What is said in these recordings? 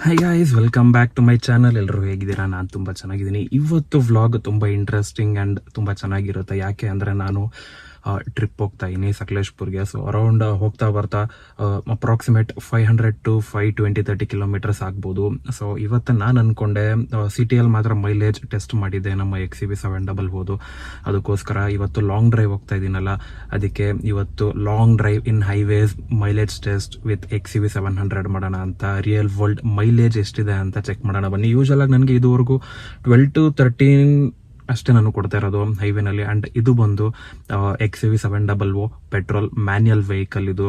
Hi guys, welcome back to my channel. ಎಲ್ಲರೂ ಹೇಗಿದ್ದೀರಾ? ನಾನು ತುಂಬ ಚೆನ್ನಾಗಿದ್ದೀನಿ. ಇವತ್ತು ವ್ಲಾಗ್ ತುಂಬ ಇಂಟ್ರೆಸ್ಟಿಂಗ್ ಆ್ಯಂಡ್ ತುಂಬ ಚೆನ್ನಾಗಿರುತ್ತೆ. ಯಾಕೆ ಅಂದರೆ ನಾನು ಟ್ರಿಪ್ ಹೋಗ್ತಾ ಇದ್ದೀನಿ ಸಕಲೇಶ್ಪುರ್ಗೆ. ಸೊ ಅರೌಂಡ್ ಹೋಗ್ತಾ ಬರ್ತಾ ಅಪ್ರಾಕ್ಸಿಮೇಟ್ 500 to 520-30 ಕಿಲೋಮೀಟರ್ಸ್ ಆಗ್ಬೋದು. ಸೊ ಇವತ್ತು ನಾನು ಅಂದ್ಕೊಂಡೆ ಸಿಟಿಯಲ್ಲಿ ಮಾತ್ರ ಮೈಲೇಜ್ ಟೆಸ್ಟ್ ಮಾಡಿದ್ದೆ ನಮ್ಮ XUV700. ಅದಕ್ಕೋಸ್ಕರ ಇವತ್ತು ಲಾಂಗ್ ಡ್ರೈವ್ ಹೋಗ್ತಾ ಇದ್ದೀನಲ್ಲ, ಅದಕ್ಕೆ ಇವತ್ತು long drive in highways mileage test with XUV700 ಮಾಡೋಣ ಅಂತ. ರಿಯಲ್ ವರ್ಲ್ಡ್ ಮೈಲೇಜ್ ಎಷ್ಟಿದೆ ಅಂತ ಚೆಕ್ ಮಾಡೋಣ ಬನ್ನಿ. ಯೂಶಲ್ ಆಗಿ ನನಗೆ ಇದುವರೆಗೂ 12 to 13 ಅಷ್ಟೇ ನಾನು ಕೊಡ್ತಾ ಇರೋದು ಹೈವೇನಲ್ಲಿ. ಆ್ಯಂಡ್ ಇದು ಬಂದು XUV700 ಪೆಟ್ರೋಲ್ ಮ್ಯಾನ್ಯಲ್ ವೆಹಿಕಲ್ ಇದು.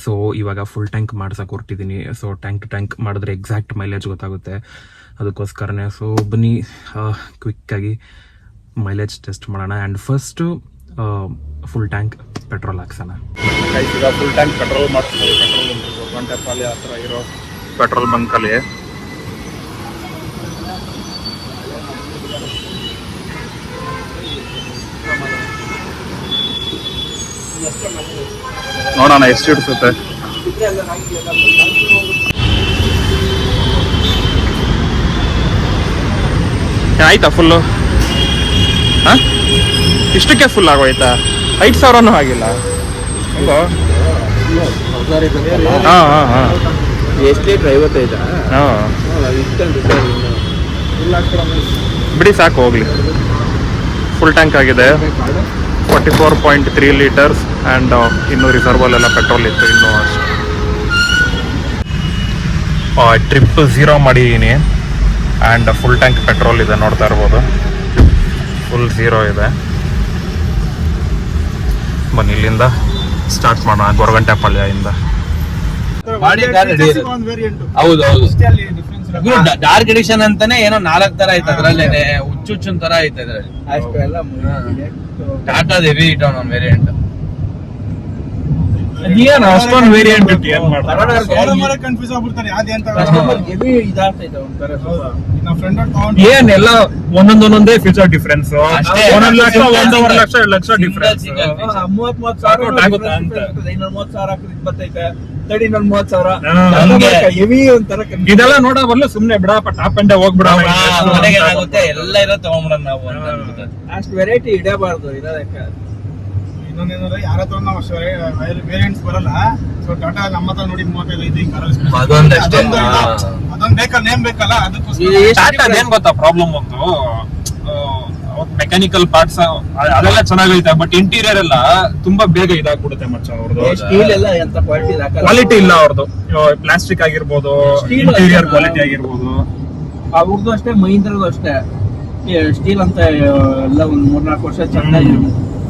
ಸೊ ಇವಾಗ ಫುಲ್ ಟ್ಯಾಂಕ್ ಮಾಡ್ಸಕ್ಕೆ ಹೊರಟಿದ್ದೀನಿ. ಸೊ ಟ್ಯಾಂಕ್ ಟು ಟ್ಯಾಂಕ್ ಮಾಡಿದ್ರೆ ಎಕ್ಸಾಕ್ಟ್ ಮೈಲೇಜ್ ಗೊತ್ತಾಗುತ್ತೆ, ಅದಕ್ಕೋಸ್ಕರನೇ. ಸೊ ಬನ್ನಿ ಕ್ವಿಕ್ಕಾಗಿ ಮೈಲೇಜ್ ಟೆಸ್ಟ್ ಮಾಡೋಣ. And first full tank petrol ಹಾಕ್ಸೋಣ. ಈಗ ಫುಲ್ ಟ್ಯಾಂಕ್ ಪೆಟ್ರೋಲ್ ಮಾಡ್ತೀವಿ. ಪೆಟ್ರೋಲ್ ಗಂಟೆಪಾಳ್ಯ ಹತ್ರ ಇರೋ ಪೆಟ್ರೋಲ್ ಬಂಕಲ್ಲಿ ನೋಡೋಣ ಎಷ್ಟು ಹಿಡಿಸುತ್ತೆ. ಆಯ್ತಾ ಫುಲ್ಲು? ಹಾಂ, ಇಷ್ಟಕ್ಕೆ ಫುಲ್ ಆಗೋಯ್ತಾ? 5,000 ಆಗಿಲ್ಲ. ಹಾಂ ಹಾಂ ಹಾಂ, ಎಷ್ಟು ಲೀಟ್ರ್? 55. ಹಾಂ ಬಿಡಿ, ಸಾಕು ಹೋಗ್ಲಿ. ಫುಲ್ ಟ್ಯಾಂಕ್ ಆಗಿದೆ, 44.3 ಲೀಟರ್ಸ್. ಆ್ಯಂಡ್ ಇನ್ನೂ ರಿಸರ್ವಲ್ಲೆಲ್ಲ ಪೆಟ್ರೋಲ್ ಇತ್ತು ಇನ್ನೂ ಅಷ್ಟು. ಟ್ರಿಪ್ 0 ಮಾಡಿದ್ದೀನಿ. ಆ್ಯಂಡ್ ಫುಲ್ ಟ್ಯಾಂಕ್ ಪೆಟ್ರೋಲ್ ಇದೆ, ನೋಡ್ತಾ ಇರ್ಬೋದು. ಫುಲ್ 0 ಇದೆ. ಬನ್ನಿ ಇಲ್ಲಿಂದ ಸ್ಟಾರ್ಟ್ ಮಾಡೋಣ, ಗೊರಗಂಟೆಪಾಳ್ಯದಿಂದ. ಹೌದು ಡಾರ್ಕ್ ಎಡಿಷನ್ ಅಂತಾನೆ ಏನೋ 4 ತರ ಐತೆ ಅದ್ರಲ್ಲೇನೆ. ಹುಚ್ಚುಚ್ಚನ್ ತರ ಐತೆ ಅದ್ರಲ್ಲಿ. ಟಾಟಾದ ಹೆವಿ ಇಟ್ಟವ್ ಒಂದು ವೇರಿಯಂಟ್. ಅಷ್ಟೊಂದು ವೇರಿಯಂಟ್ ಏನೆಲ್ಲ ಒಂದೊಂದೇ future difference. 1 lakh 1.5 lakh 2 lakh difference. 30,000 ಇದೆಲ್ಲ ನೋಡೋ ಬದಲು ಸುಮ್ನೆ ಬಿಡಪ್ಪ, ಟಾಪ್ ಅಂಡ್ ಹೋಗ್ಬಿಡ. ಏನಾಗುತ್ತೆ, ಎಲ್ಲ ಇರೋ ತಗೊಂಡ್ಬಿಡೋಣ ನಾವು. ಅಷ್ಟು ವೆರೈಟಿ ಇಡಬಾರ್ದು ಇರೋದಕ್ಕೆ. ಇನ್ನೊಂದೇನಂದ್ರೆ ಯಾರ ಹತ್ರ ನಾವು ವೇರಿಯಂಟ್ಸ್ ಬರಲ್ಲ. ಸೊ ಟಾಟಾ ನಮ್ಮ ಹತ್ರ ನೋಡಿ 35 ಅದೊಂದಷ್ಟೇ. ಅದೊಂದು ಬೇಕಲ್ಲ, ನೇಮ್ ಬೇಕಲ್ಲ, ಅದಕ್ಕೋಸ್ಕರ. ಏನ್ ಗೊತ್ತಾ ಪ್ರಾಬ್ಲಮ್? ಒಂದು ಮೆಕ್ಯಾನಿಕಲ್ ಪಾರ್ಟ್ಸ್ ಅದೆಲ್ಲ ಚೆನ್ನಾಗೈತೆ, ಬಟ್ ಇಂಟೀರಿಯರ್ ಎಲ್ಲ ತುಂಬಾ ಬೇಗ ಇದಾಗ್ಬಿಡುತ್ತೆ ಮಚ್ಚ. ಅವ್ರದ್ದು ಸ್ಟೀಲ್ ಎಲ್ಲ ಎಂತ ಕ್ವಾಲಿಟಿ ಇಲ್ಲ ಅವ್ರದ್ದು. ಪ್ಲಾಸ್ಟಿಕ್ ಆಗಿರ್ಬೋದು, ಇಂಟೀರಿಯರ್ ಕ್ವಾಲಿಟಿ ಆಗಿರ್ಬೋದು. ಅವ್ರದ್ದು ಅಷ್ಟೇ, ಮಹೀಂದ್ರದ್ದು ಅಷ್ಟೇ. ಸ್ಟೀಲ್ ಅಂತ ಎಲ್ಲ ಒಂದ್ 3-4 ವರ್ಷ ಚೆನ್ನಾಗಿ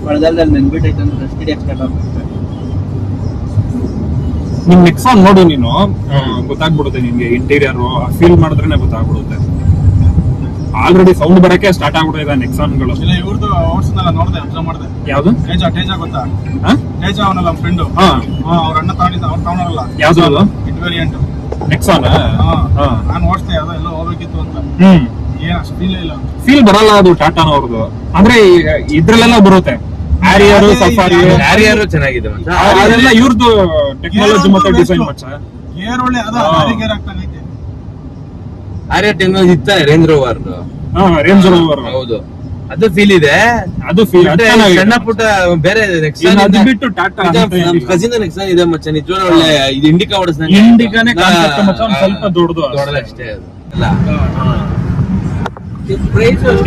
ಮಳೆಗಾಲದಲ್ಲಿ ನೆನ್ಬಿಟ್ಟೈತೆ ಅಂದ್ರೆ ಸ್ಟೀಲ್ ಎಕ್ಸ್ಪೆಕ್ಟ್ ಆಗುತ್ತೆ. ನಿಮ್ ನೆಕ್ಸಾನ್ ನೋಡು ನೀನು, ಗೊತ್ತಾಗ್ಬಿಡುತ್ತೆ ನಿಮ್ಗೆ. ಇಂಟೀರಿಯರ್ ಫೀಲ್ ಮಾಡಿದ್ರೇನೆ ಗೊತ್ತಾಗ್ಬಿಡುತ್ತೆ. ಆಲ್ರೆಡಿ ಸೌಂಡ್ ಬರಕ್ಕೆ ಸ್ಟಾರ್ಟ್ ಆಗ್ಬಿಟ್ಟಿದೆ ನೆಕ್ಸಾನ್ಗಳು. ಇಲ್ಲ, ಇವ್ರದ್ದು ಓಡಿಸಿದ್ನಲ್ಲ, ನೋಡಿದೆ, ಅಬ್ಸರ್ವ್ ಮಾಡಿದೆ. ಯಾವ್ದು? ಟೇಜಾ ಗೊತ್ತಾ? ಟೇಜಾ ಅವನಲ್ಲ ನಮ್ಮ ಫ್ರೆಂಡು. ಅವ್ರ ಅಣ್ಣ ತಗೊಂಡಿದ್ದ, ಅವ್ರು ತಗೊಂಡಲ್ಲ. ಯಾವ್ದು ಅದು? It variant Nexon. ನಾನು ಓಡಿಸ್ದೆ, ಯಾವ್ದೋ ಎಲ್ಲ ಹೋಗ್ಬೇಕಿತ್ತು ಅಂತ. ಏನ್ ಅಷ್ಟು ಫೀಲ್ ಇಲ್ಲ, ಫೀಲ್ ಬರಲ್ಲ ಅದು ಟಾಟಾನವ್ರದ್ದು. ಅಂದ್ರೆ ಇದ್ರಲ್ಲೆಲ್ಲ ಬರುತ್ತೆ, ಹ್ಯಾರಿಯರ್, ಸಫಾರಿ. ಹ್ಯಾರಿಯರ್ ಚೆನ್ನಾಗಿದೆ ಮಚ್ಚ. ಅದೆಲ್ಲ ಇವ್ರದ್ದು ಟೆಕ್ನಾಲಜಿ ಮತ್ತೆ ಡಿಸೈನ್ ಮಚ್ಚ. ಗೇರ್ ಒಳ್ಳೆ ಅದ, ಗೇರ್ ಆಗ್ತಾಗೈತೆ. ಹ್ಯಾರಿಯರ್ ಟೆಕ್ನಾಲಜಿ ಇತ್ತ ರೇಂಜ್ ರೋವರ್. Range rover. ಹೌದು, ಅದು ಫೀಲ್ ಇದೆ. ಅದು ಫೀಲ್ ಸಣ್ಣ ಪುಟ್ಟ ಬೇರೆ ಅದು ಬಿಟ್ಟು ಟಾಟಾ ಕಸಿನ್ ನೆಕ್ಸಾನ್ ಇದೆ ಮಚ್ಚ. ನಿಜವಾಗ್ಲೂ ಒಳ್ಳೆ. ಇದು ಇಂಡಿಕಾ ಓಡಿಸ್ದಂಗೆ. ಇಂಡಿಕಾನೇ ಕಾನ್ಸೆಪ್ಟ್ ಮಚ್ಚ, ಒಂದ್ ಸ್ವಲ್ಪ ದೊಡ್ಡದು ಅಷ್ಟೇ ಅದು ಅಲ್ಲ.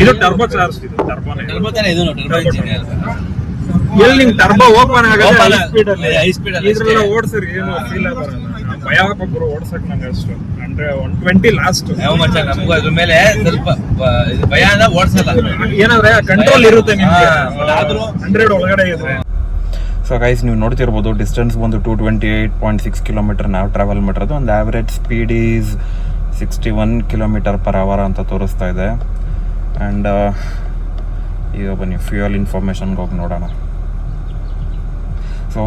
ಇದು ಟರ್ಬೋ ಚಾರ್ಜ್. ಇದು ಟರ್ಬೋನೇ. ಎಲ್ಲಿ ನಿಂಗೆ ಟರ್ಬೋ ಓಪನ್ ಆಗಲ್ಲ ಹೈ ಸ್ಪೀಡ್ ಅಲ್ಲಿ. ಇದ್ರೆಲ್ಲ ಓಡಿಸಿರಿ ಏನು ಫೀಲ್ ಆಗಲ್ಲ. ಭಯ ಒಬ್ಬರು ಓಡಿಸಕ್ ನಂಗೆ ಅಷ್ಟು. ಅಂದ್ರೆ 120 ಲಾಸ್ಟ್. ನಮಗೂ ಅದ್ರ ಮೇಲೆ ಸ್ವಲ್ಪ ಭಯ ಅಂದ್ರೆ ಓಡಿಸಲ್ಲ. ಏನಂದ್ರೆ ಕಂಟ್ರೋಲ್ ಇರುತ್ತೆ ನಿಮ್ಗೆ, 100 ಒಳಗಡೆ ಇದ್ರೆ. ಸೊ ಗೈಸ್, ನೀವು ನೋಡ್ತಿರ್ಬೋದು ಡಿಸ್ಟೆನ್ಸ್ ಬಂದು 228.6 ಕಿಲೋಮೀಟರ್ ನಾವು ಟ್ರಾವೆಲ್ ಮಾಡಿರೋದು. ಒಂದು ಆ್ಯಾವ್ರೇಜ್ ಸ್ಪೀಡ್ ಈಸ್ 61 km/h ಅಂತ ತೋರಿಸ್ತಾ ಇದೆ. ಆ್ಯಂಡ್ ಈಗ ಬನ್ನಿ ಫ್ಯೂಯಲ್ ಇನ್ಫಾರ್ಮೇಷನ್ಗೆ ಹೋಗಿ ನೋಡೋಣ. ಸೊ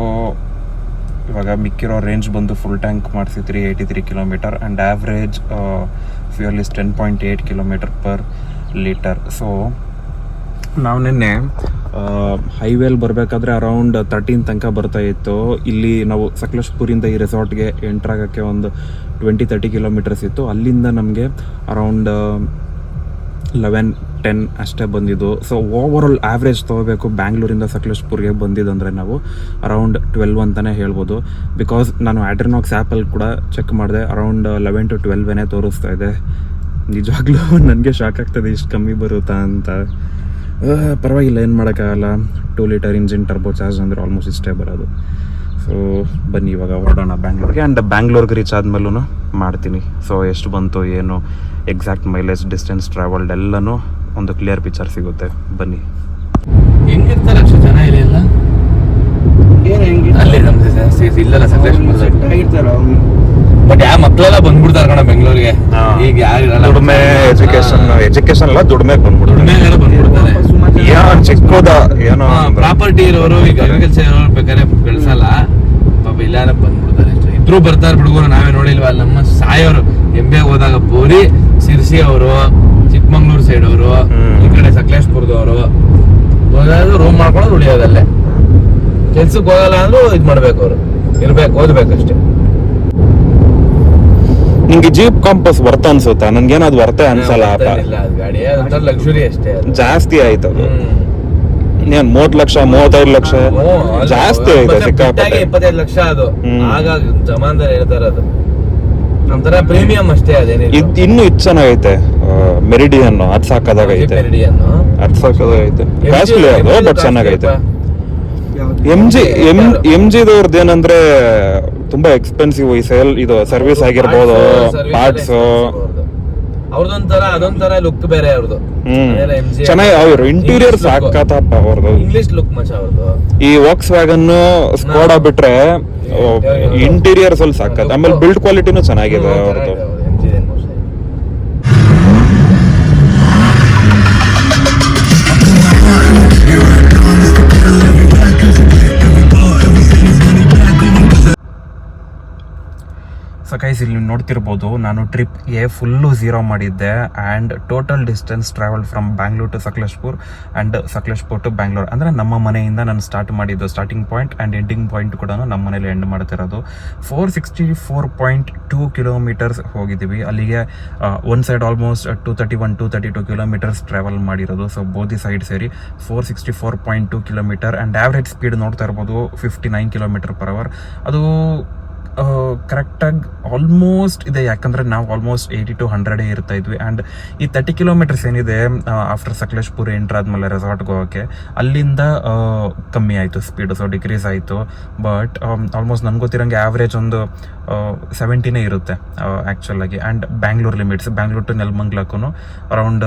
ಇವಾಗ ಮಿಕ್ಕಿರೋ ರೇಂಜ್ ಬಂದು ಫುಲ್ ಟ್ಯಾಂಕ್ ಮಾಡಿಸಿ 383 kilometre. And average fuel is 10.8 km/L. So ನಾವು ನಿನ್ನೆ ಹೈವೇಲಿ ಬರಬೇಕಾದ್ರೆ ಅರೌಂಡ್ 13 ತನಕ ಬರ್ತಾ ಇತ್ತು. ಇಲ್ಲಿ ನಾವು ಸಕಲೇಶ್ಪುರಿಂದ ಈ ರೆಸಾರ್ಟ್ಗೆ ಎಂಟ್ರ್ ಆಗೋಕ್ಕೆ ಒಂದು 20-30 ಕಿಲೋಮೀಟರ್ಸ್ ಇತ್ತು. ಅಲ್ಲಿಂದ ನಮಗೆ ಅರೌಂಡ್ 11-10 ಅಷ್ಟೇ ಬಂದಿದ್ದು. ಸೊ ಓವರ್ ಆಲ್ ಆವ್ರೇಜ್ ತೊಗೋಬೇಕು ಬ್ಯಾಂಗ್ಳೂರಿಂದ ಸಕಲೇಶ್ಪುರ್ಗೆ ಬಂದಿದ್ದಂದರೆ ನಾವು ಅರೌಂಡ್ 12 ಅಂತಲೇ ಹೇಳ್ಬೋದು. ಬಿಕಾಸ್ ನಾನು ಆಡ್ರಿನಾಕ್ಸ್ ಆ್ಯಪಲ್ಲಿ ಕೂಡ ಚೆಕ್ ಮಾಡಿದೆ, ಅರೌಂಡ್ 11 to 12 ತೋರಿಸ್ತಾ ಇದೆ. ನಿಜವಾಗ್ಲೂ ನನಗೆ ಶಾಕ್ ಆಗ್ತದೆ ಇಷ್ಟು ಕಮ್ಮಿ ಬರುತ್ತಾ ಅಂತ. ಪರವಾಗಿಲ್ಲ, ಏನು ಮಾಡೋಕ್ಕಾಗಲ್ಲ. 2 ಲೀಟರ್ ಇಂಜಿನ್ ಟರ್ಬೋ ಚಾರ್ಜ್ ಅಂದರೆ ಆಲ್ಮೋಸ್ಟ್ ಇಷ್ಟೇ ಬರೋದು. ಸೊ ಬನ್ನಿ ಇವಾಗ ಹೊರಡೋಣ ಬ್ಯಾಂಗ್ಳೂರ್ಗೆ. ಆ್ಯಂಡ್ ಬ್ಯಾಂಗ್ಳೂರ್ಗೆ ರೀಚ್ ಆದಮೇಲೂ ಮಾಡ್ತೀನಿ ಸೊ ಎಷ್ಟು ಬಂತು ಏನು ಎಕ್ಸಾಕ್ಟ್ ಮೈಲೇಜ್, ಡಿಸ್ಟೆನ್ಸ್ ಟ್ರಾವೆಲ್ಡ್ ಎಲ್ಲನೂ ಒಂದು ಕ್ಲಿಯರ್ ಪಿಕ್ಚರ್ ಸಿಗುತ್ತೆ. ಬನ್ನಿ. ಹೆಂಗಿರ್ತಾರೆ ಅಷ್ಟು ಜನ ಇಲ್ಲಿ ಎಲ್ಲ? ಅಲ್ಲಿ ನಮ್ದು ಜಾಸ್ತಿ ಇಲ್ಲಲ್ಲ ಸಕಲೇಶ್ಪುರದಲ್ಲಿ ಆಗಿರ್ತಾರ. ಬಟ್ ಯಾವ ಮಕ್ಕಳೆಲ್ಲ ಬಂದ್ಬಿಡ್ತಾರ ಕಣ ಬೆಂಗಳೂರಿಗೆ. ಈಗ ಯಾರಿರಲ್ಲ, ದುಡಿಮೆ ಎಜುಕೇಶನ್ ಎಲ್ಲ ದುಡಿಮೆ ಬಂದ್ಬಿಡ್ತಾರೆ. ಚಿಕ್ಕದ ಏನೋ ಪ್ರಾಪರ್ಟಿ ಇರೋರು, ಈಗ ಅಗ್ರಿಕಲ್ಚರ್ ಇರೋರು ಬೇಕಾದ್ರೆ ಬೆಳೆಸಲ್ಲ ಪಾಪ, ಇಲ್ಲ ಬಂದ್ಬಿಡ್ತಾರೆ ಅಷ್ಟೇ. ಇದ್ರು ಬರ್ತಾರೆ ಬಿಡುಗರು, ನಾವೇ ನೋಡಿಲ್ವಾ ನಮ್ಮ ಸಾಯೋರು. MBA ಹೋದಾಗ ಬೋರಿ ಸಿರ್ಸಿ ಅವರು, ಚಿಕ್ಕಮಂಗ್ಳೂರ್ ಸೈಡ್ ಅವರು, ಈ ಕಡೆ ಸಕಲೇಶ್ಪುರದವರು ಹೋದಾಗ ರೂಮ್ ಮಾಡ್ಕೊಂಡು ಉಳಿಯೋದಲ್ಲೇ. ಕೆಲ್ಸಕ್ಕೆ ಹೋಗಲ್ಲ ಅಂದ್ರೂ ಇದ್ ಮಾಡ್ಬೇಕು, ಅವ್ರು ಇರ್ಬೇಕು, ಓದ್ಬೇಕಷ್ಟೇ. ನಿಂಗೆ ಜೀಪ್ ಕಾಂಪಸ್ ವರ್ತ ಅನ್ಸುತ್ತಾ? ನನ್ಗೇನು ಅದು ವರ್ತೆ ಅನ್ಸಲ್ಲ. ಇಲ್ಲ ಅದು ಗಾಡಿ ಅದೊಂಥರ ಲಕ್ಸುರಿ ಅಷ್ಟೇ. ಜಾಸ್ತಿ ಆಯ್ತು ಅದು. ಏನ್ 3 ಲಕ್ಷ 35 ಲಕ್ಷ ಜಾಸ್ತಿ ಆಯ್ತು ಸಿಕ್ಕಾಪಟ್ಟೆ. 25 ಲಕ್ಷ ಅದು ಆಗ ಜಮಾನ್ದಾರ ಹೇಳ್ತಾರೆ. ಅದು ಒಂಥರ ಪ್ರೀಮಿಯಂ ಅಷ್ಟೇ, ಅದೇನಿಲ್ಲ. ಇನ್ನು ಇದು ಚೆನ್ನಾಗೈತೆ ಮೆರಿಡಿಯನ್, ಅದ್ ಸಾಕದಾಗೈತೆ. ಅದ್ ಸಾಕದಾಗೈತೆ, ಕಾಸ್ಟ್ಲಿ ಅದು ಬಟ್ ಚೆನ್ನಾಗೈತೆ. MGದವ್ರದ್ದು ಏನಂದ್ರೆ ತುಂಬಾ ಎಕ್ಸ್ಪೆನ್ಸಿವ್ ಈ ಸೇಲ್, ಇದು ಸರ್ವಿಸ್ ಆಗಿರ್ಬೋದು, ಪಾರ್ಟ್ಸ್. ಅವ್ರದೊಂಥರ ಅದೊಂಥರ ಲುಕ್ ಬೇರೆ ಅವ್ರದ್ದು. ಚೆನ್ನಾಗಿ ಅವ್ರು ಇಂಟೀರಿಯರ್ ಸಾಕತ್ತಪ್ಪ ಅವ್ರದ್ದು. ಇಂಗ್ಲಿಷ್ ಲುಕ್ ಮಚ ಅವ್ರದ್ದು. ಈ ವಾಕ್ಸ್ ವ್ಯಾಗನ್ ಸ್ಕೋಡಾ ಬಿಟ್ರೆ ಇಂಟೀರಿಯರ್ ಸ್ವಲ್ಪ ಸಾಕತ್. ಆಮೇಲೆ ಬಿಲ್ಡ್ ಕ್ವಾಲಿಟಿನೂ ಚೆನ್ನಾಗಿದೆ ಅವ್ರದ್ದು. ಸೊ ಗೈಸ್, ಇಲ್ಲಿ ನೀವು ನೋಡ್ತಿರ್ಬೋದು, ನಾನು ಟ್ರಿಪ್ಗೆ ಫುಲ್ಲು 0 ಮಾಡಿದ್ದೆ. And total distance travel from Bangalore to Sakleshpur and Sakleshpur to Bangalore. ಅಂದರೆ ನಮ್ಮ ಮನೆಯಿಂದ ನಾನು ಸ್ಟಾರ್ಟ್ ಮಾಡಿದ್ದು starting point and ending point ಕೂಡ ನಮ್ಮ ಮನೇಲಿ ಎಂಡ್ ಮಾಡ್ತಿರೋದು. 464.2 ಕಿಲೋಮೀಟರ್ಸ್ ಹೋಗಿದ್ದೀವಿ. ಅಲ್ಲಿಗೆ ಒಂದು ಸೈಡ್ ಆಲ್ಮೋಸ್ಟ್ 231-232 ಕಿಲೋಮೀಟರ್ಸ್ ಟ್ರಾವೆಲ್ ಮಾಡಿರೋದು. ಸೊ ಬೋದಿ ಸೈಡ್ ಸೇರಿ 464.2 ಕಿಲೋಮೀಟರ್. ಆ್ಯಂಡ್ ಆವ್ರೇಜ್ ಸ್ಪೀಡ್ ನೋಡ್ತಾ ಇರ್ಬೋದು 59 km/h. ಅದು ಕರೆಕ್ಟಾಗಿ ಆಲ್ಮೋಸ್ಟ್ ಇದೆ, ಯಾಕಂದರೆ ನಾವು ಆಲ್ಮೋಸ್ಟ್ 80 to 100 ಇರ್ತಾ ಇದ್ವಿ. ಆ್ಯಂಡ್ ಈ 30 ಕಿಲೋಮೀಟರ್ಸ್ ಏನಿದೆ ಆಫ್ಟರ್ ಸಕಲೇಶ್ಪುರ್ ಎಂಟ್ರ್ ಆದಮೇಲೆ ರೆಸಾರ್ಟ್ಗೆ ಹೋಗೋಕ್ಕೆ, ಅಲ್ಲಿಂದ ಕಮ್ಮಿ ಆಯಿತು ಸ್ಪೀಡು, ಸೊ ಡಿಕ್ರೀಸ್ ಆಯಿತು. ಬಟ್ ಆಲ್ಮೋಸ್ಟ್ ನನಗೆ ಗೊತ್ತಿರೋಂಗೆ ಆವ್ರೇಜ್ ಒಂದು 70 ಇರುತ್ತೆ ಆ್ಯಕ್ಚುಲಾಗಿ. And Bangalore limits, Bangalore to ನೆಲಮಂಗಲಕ್ಕೂ ಅರೌಂಡ್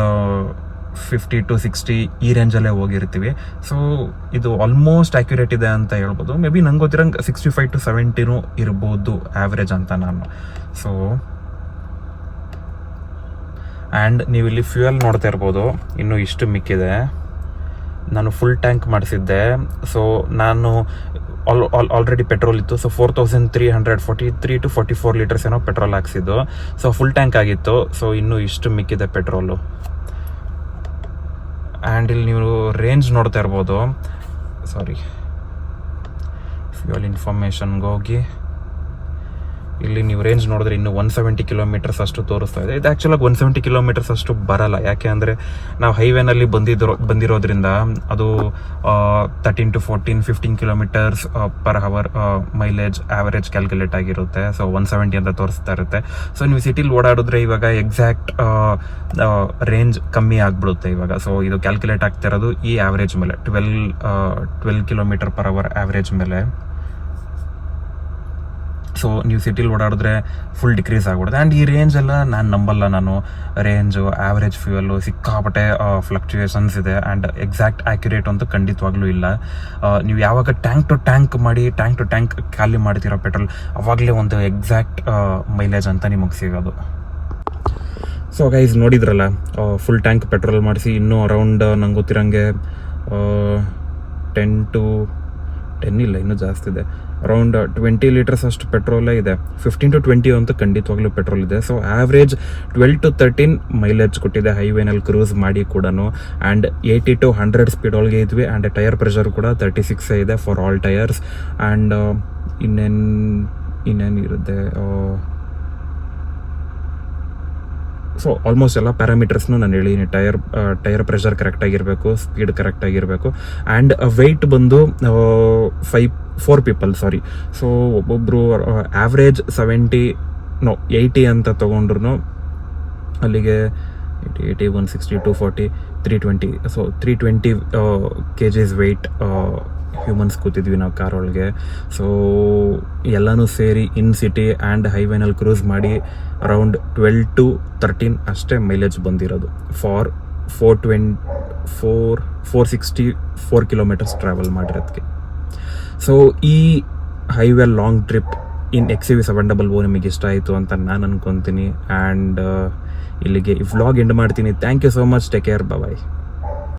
50 to 60 ಈ ರೇಂಜಲ್ಲೇ ಹೋಗಿರ್ತೀವಿ. ಸೊ ಇದು ಆಲ್ಮೋಸ್ಟ್ ಆ್ಯಕ್ಯುರೇಟ್ ಇದೆ ಅಂತ ಹೇಳ್ಬೋದು. ಮೇ ಬಿ ನಂಗೆ ಗೊತ್ತಿರಂಗೆ 65 to 70 ಇರ್ಬೋದು ಆ್ಯಾವ್ರೇಜ್ ಅಂತ ನಾನು. ಸೊ ಆ್ಯಂಡ್ ನೀವು ಇಲ್ಲಿ ಫ್ಯೂಯಲ್ ನೋಡ್ತಾ ಇರ್ಬೋದು, ಇನ್ನೂ ಇಷ್ಟು ಮಿಕ್ಕಿದೆ. ನಾನು ಫುಲ್ ಟ್ಯಾಂಕ್ ಮಾಡಿಸಿದ್ದೆ. ಸೊ ನಾನು ಆಲ್ರೆಡಿ ಪೆಟ್ರೋಲ್ ಇತ್ತು. ಸೊ 4343 to 44 ಲೀಟರ್ಸ್ ಏನೋ ಪೆಟ್ರೋಲ್ ಹಾಕ್ಸಿದ್ದು. ಸೊ ಫುಲ್ ಟ್ಯಾಂಕ್ ಆಗಿತ್ತು. ಸೊ ಇನ್ನೂ ಇಷ್ಟು ಮಿಕ್ಕಿದೆ ಪೆಟ್ರೋಲು. ಆ್ಯಂಡ್ ಇಲ್ಲಿ ನೀವು ರೇಂಜ್ ನೋಡ್ತಾ ಇರ್ಬೋದು. ಸಾರಿ, ಫ್ಯೂಯಲ್ ಇನ್ಫಾರ್ಮೇಷನ್ಗೆ ಹೋಗಿ ಇಲ್ಲಿ ನೀವು ರೇಂಜ್ ನೋಡಿದ್ರೆ ಇನ್ನು 170 ಕಿಲೋಮೀಟರ್ಸ್ ಅಷ್ಟು ತೋರಿಸ್ತಾ ಇದೆ. ಇದು ಆ್ಯಕ್ಚುಲಾಗಿ 170 ಕಿಲೋಮೀಟರ್ಸ್ ಅಷ್ಟು ಬರಲ್ಲ, ಯಾಕೆ ಅಂದರೆ ನಾವು ಹೈವೇನಲ್ಲಿ ಬಂದಿರೋದ್ರಿಂದ ಅದು 13 to 15 kilometres per hour mileage average calculate ಆಗಿರುತ್ತೆ. ಸೊ 170 ಅಂತ ತೋರಿಸ್ತಾ ಇರುತ್ತೆ. ಸೊ ನೀವು ಸಿಟಿಲಿ ಓಡಾಡಿದ್ರೆ ಇವಾಗ ಎಕ್ಸಾಕ್ಟ್ ರೇಂಜ್ ಕಮ್ಮಿ ಆಗಿಬಿಡುತ್ತೆ ಇವಾಗ. ಸೊ ಇದು ಕ್ಯಾಲ್ಕುಲೇಟ್ ಆಗ್ತಿರೋದು ಈ ಆವ್ರೇಜ್ ಮೇಲೆ, 12 km/h ಆವ್ರೇಜ್ ಮೇಲೆ. ಸೊ ನೀವು ಸಿಟಿಲಿ ಓಡಾಡಿದ್ರೆ ಫುಲ್ ಡಿಕ್ರೀಸ್ ಆಗ್ಬಿಡುತ್ತೆ. ಆ್ಯಂಡ್ ಈ ರೇಂಜ್ ಎಲ್ಲ ನಾನು ನಂಬಲ್ಲ. ನಾನು ರೇಂಜು, ಆ್ಯಾವ್ರೇಜ್ ಫ್ಯೂಯಲ್ಲು ಸಿಕ್ಕಾಪಟ್ಟೆ ಫ್ಲಕ್ಚುಯೇಷನ್ಸ್ ಇದೆ. ಆ್ಯಂಡ್ ಎಕ್ಸಾಕ್ಟ್ ಆ್ಯಕ್ಯುರೇಟ್ ಅಂತೂ ಖಂಡಿತವಾಗ್ಲೂ ಇಲ್ಲ. ನೀವು ಯಾವಾಗ ಟ್ಯಾಂಕ್ ಟು ಟ್ಯಾಂಕ್ ಖಾಲಿ ಮಾಡ್ತಿರೋ ಪೆಟ್ರೋಲ್, ಅವಾಗಲೇ ಒಂದು ಎಕ್ಸಾಕ್ಟ್ ಮೈಲೇಜ್ ಅಂತ ನಿಮಗೆ ಸಿಗೋದು. ಸೊ ಗೈಸ್ ನೋಡಿದ್ರಲ್ಲ, ಫುಲ್ ಟ್ಯಾಂಕ್ ಪೆಟ್ರೋಲ್ ಮಾಡಿಸಿ ಇನ್ನೂ ಅರೌಂಡ್ ನಂಗೆ ಗೊತ್ತಿರೋಂಗೆ 10 ಇಲ್ಲ ಇನ್ನೂ ಜಾಸ್ತಿ ಇದೆ, ಅರೌಂಡ್ 20 ಲೀಟರ್ಸ್ ಅಷ್ಟು ಪೆಟ್ರೋಲೇ ಇದೆ. 15 to 20 ಅಂತೂ ಖಂಡಿತವಾಗ್ಲೂ ಪೆಟ್ರೋಲ್ ಇದೆ. ಸೊ ಆವ್ರೇಜ್ 12 to 13 ಮೈಲೇಜ್ ಕೊಟ್ಟಿದೆ ಹೈವೇನಲ್ಲಿ ಕ್ರೂಸ್ ಮಾಡಿ ಕೂಡ. ಆ್ಯಂಡ್ 80 to 100 ಸ್ಪೀಡ್ ಒಳಗೆ ಇದ್ವಿ. ಆ್ಯಂಡ್ ಟೈರ್ ಪ್ರೆಷರ್ ಕೂಡ 36 ಇದೆ ಫಾರ್ ಆಲ್ ಟೈರ್ಸ್. ಆ್ಯಂಡ್ ಇನ್ನೇನಿರುತ್ತೆ, ಸೊ ಆಲ್ಮೋಸ್ಟ್ ಎಲ್ಲ ಪ್ಯಾರಾಮೀಟರ್ಸ್ನು ನಾನು ಹೇಳಿದ್ದೀನಿ. ಟೈರ್ ಪ್ರೆಷರ್ ಕರೆಕ್ಟಾಗಿರಬೇಕು, ಸ್ಪೀಡ್ ಕರೆಕ್ಟಾಗಿರಬೇಕು. ಆ್ಯಂಡ್ ವೆಯ್ಟ್ ಬಂದು 4 people, ಸಾರಿ. ಸೊ ಒಬ್ಬೊಬ್ಬರು ಆವ್ರೇಜ್ 80 ಅಂತ ತೊಗೊಂಡ್ರು ಅಲ್ಲಿಗೆ 80, 160, 240, 320. ಸೊ 320 kgs ವೆಯ್ಟ್ ಹ್ಯೂಮನ್ಸ್ ಕೂತಿದ್ವಿ ನಾವು ಕಾರ್ ಒಳಗೆ. ಸೊ ಎಲ್ಲನೂ ಸೇರಿ ಇನ್ ಸಿಟಿ ಆ್ಯಂಡ್ ಹೈವೇನಲ್ಲಿ ಕ್ರೂಸ್ ಮಾಡಿ ಅರೌಂಡ್ 12 to 13 ಅಷ್ಟೇ ಮೈಲೇಜ್ ಬಂದಿರೋದು ಫಾರ್ 464 ಕಿಲೋಮೀಟರ್ಸ್ ಟ್ರಾವೆಲ್ ಮಾಡಿರೋದಕ್ಕೆ. ಸೊ ಈ ಹೈವೇ ಲಾಂಗ್ ಟ್ರಿಪ್ ಇನ್ XUV 700 ನಿಮಗೆ ಇಷ್ಟ ಆಯಿತು ಅಂತ ನಾನು ಅನ್ಕೊತೀನಿ. ಆ್ಯಂಡ್ ಇಲ್ಲಿಗೆ ಈ ವ್ಲಾಗ್ ಎಂಡ್ ಮಾಡ್ತೀನಿ. Thank you so much. Take care. Bye.